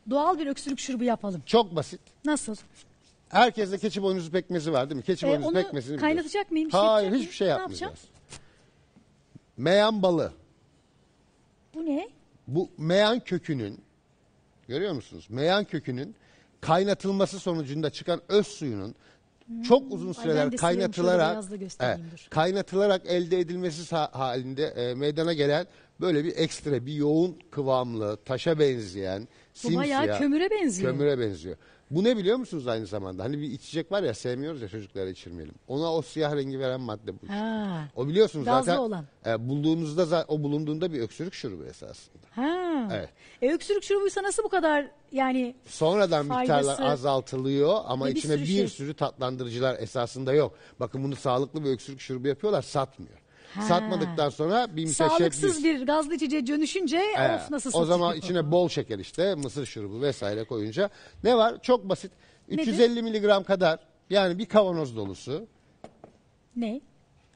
doğal bir öksürük şurubu yapalım. Çok basit. Nasıl? Herkeste keçi boynuzu pekmezi var değil mi? Keçi boynuzu Onu pekmezini kaynatacak mıyım? Hayır, yapacak hiçbir şey mıyım? Ne yapmayacağız. yapacağım? Meyan balı. Bu ne? Bu meyan kökünün, görüyor musunuz? Meyan kökünün kaynatılması sonucunda çıkan öz suyunun çok uzun ben süreler de sileyim, şöyle beyazla kaynatılarak göstereyim, dur. kaynatılarak elde edilmesi halinde meydana gelen böyle bir ekstra, bir yoğun kıvamlı, taşa benzeyen, Bu bayağı simsiyah, kömüre benziyor. kömüre benziyor. Bu ne biliyor musunuz aynı zamanda? Hani bir içecek var ya, sevmiyoruz ya, çocuklara içirmeyelim. Ona o siyah rengi veren madde bu. Ha. O biliyorsunuz Gazlı zaten olan. bulduğunuzda, o bulunduğunda bir öksürük şurubu esasında. Ha. Evet. Öksürük şurubuysa nasıl bu kadar yani Sonradan miktarlar faydası azaltılıyor ama ve bir içine sürü bir şey. sürü tatlandırıcılar esasında yok. Bakın, bunu sağlıklı bir öksürük şurubu yapıyorlar, satmıyor. Satmadıktan sonra bir sağlıksız bir gazlı içeceğe dönüşünce of nasıl o satıyor? zaman içine bol şeker, işte mısır şurubu vesaire koyunca ne var? Çok basit. 350 miligram kadar, yani bir kavanoz dolusu Ne?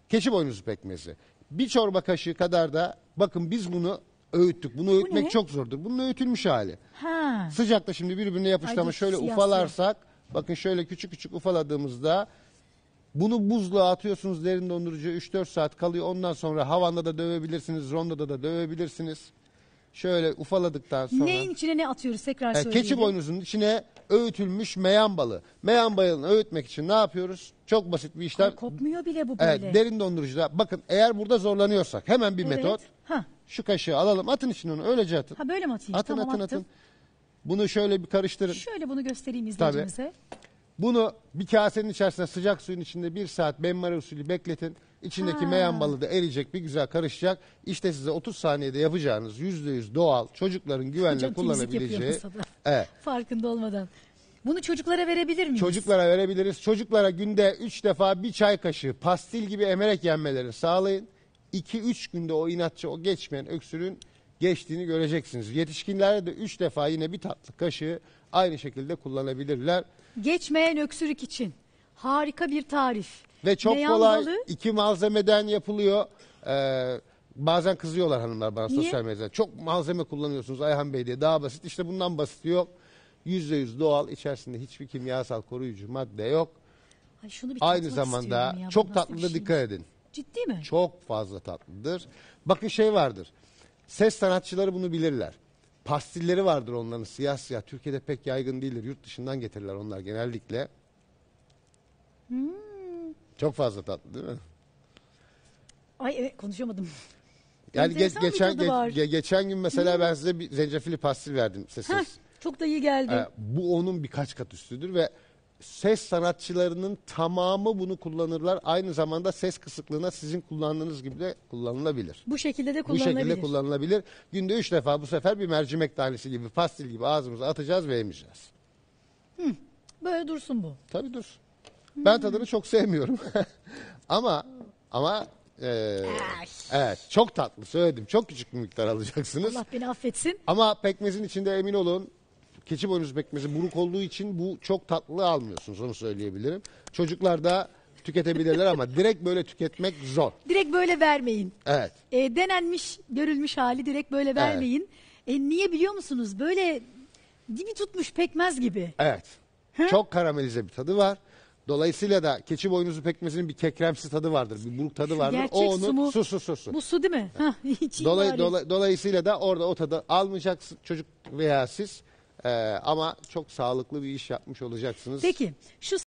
keçi boynuzu pekmezi. Bir çorba kaşığı kadar da, bakın biz bunu öğüttük. Bunu öğütmek ne? çok zordur. Bunun öğütülmüş hali. Ha. Sıcakta şimdi birbirine yapıştı Ay, ama dur, şöyle siyah ufalarsak, bakın şöyle küçük küçük ufaladığımızda bunu buzluğa atıyorsunuz, derin dondurucuya 3-4 saat kalıyor. Ondan sonra havanda da dövebilirsiniz, rondada da dövebilirsiniz. Şöyle ufaladıktan sonra. Neyin içine ne atıyoruz tekrar söyleyelim. Keçi boynuzunun içine öğütülmüş meyan balı. Meyan balını öğütmek için ne yapıyoruz? Çok basit bir işlem. Ay, kopmuyor bile bu böyle. Evet, derin dondurucuda. Bakın, eğer burada zorlanıyorsak hemen bir Evet. metot. Ha. Şu kaşığı alalım, atın içine onu, öylece atın. Ha, böyle mi atayım? Atın Tamam, atın attım. atın. Bunu şöyle bir karıştırın. Şöyle bunu göstereyim izleyicimize. Bunu bir kasenin içerisine sıcak suyun içinde 1 saat benmari usulü bekletin. İçindeki meyan balı da eriyecek, bir güzel karışacak. İşte size 30 saniyede yapacağınız %100 doğal, çocukların güvenle Hocam temizlik kullanabileceği. yapıyor masada. Evet. Farkında olmadan. Bunu çocuklara verebilir miyiz? Çocuklara verebiliriz. Çocuklara günde 3 defa bir çay kaşığı pastil gibi emerek yenmelerini sağlayın. 2-3 günde o inatçı, o geçmeyen öksürüğün geçtiğini göreceksiniz. Yetişkinlere de 3 defa yine bir tatlı kaşığı aynı şekilde kullanabilirler. Geçmeyen öksürük için harika bir tarif. Ve çok Meyan kolay, balı. 2 malzemeden yapılıyor. Bazen kızıyorlar hanımlar bana Niye? sosyal medyada. Çok malzeme kullanıyorsunuz Ayhan Bey diye. Daha basit. İşte bundan basit yok. %100 doğal, içerisinde hiçbir kimyasal koruyucu madde yok. Ay, şunu bir Aynı tatmak zamanda istiyorum ya. Bu çok nasıl tatlı bir da şeymiş? dikkat edin. Ciddi mi? Çok fazla tatlıdır. Bakın, şey vardır. Ses sanatçıları bunu bilirler. Pastilleri vardır onların, siyah siyah. Türkiye'de pek yaygın değildir. Yurt dışından getirirler onlar genellikle. Çok fazla tatlı değil mi? Ay evet, konuşamadım. Yani Enteresan bir tadı var. geçen gün mesela ben size bir zencefilli pastil verdim sessiz. Heh, çok da iyi geldi. Bu onun birkaç kat üstüdür ve ses sanatçılarının tamamı bunu kullanırlar. Aynı zamanda ses kısıklığına sizin kullandığınız gibi de kullanılabilir. Bu şekilde de Bu kullanılabilir. şekilde kullanılabilir. Günde 3 defa bu sefer bir mercimek tanesi gibi, pastil gibi ağzımıza atacağız ve emeceğiz. Böyle dursun bu. Tabii dur. Ben tadını çok sevmiyorum. ama evet, çok tatlı, söyledim. Çok küçük bir miktar alacaksınız. Allah beni affetsin. Ama pekmezin içinde emin olun, keçi boynuzu pekmezi buruk olduğu için bu çok tatlı almıyorsunuz, onu söyleyebilirim. Çocuklar da tüketebilirler ama direkt böyle tüketmek zor. Direkt böyle vermeyin. Evet. Denenmiş, görülmüş hali direkt böyle vermeyin. Niye biliyor musunuz? Böyle dibi tutmuş pekmez gibi. Evet. Çok karamelize bir tadı var. Dolayısıyla da keçi boynuzu pekmezinin bir kekremsi tadı vardır, bir buruk tadı vardır. Gerçek O onun su mu? su. Bu su değil mi? Hah, hiç iyi bari. Dolayısıyla da orada o tadı almayacaksın çocuk veya siz. Ama çok sağlıklı bir iş yapmış olacaksınız. Peki şu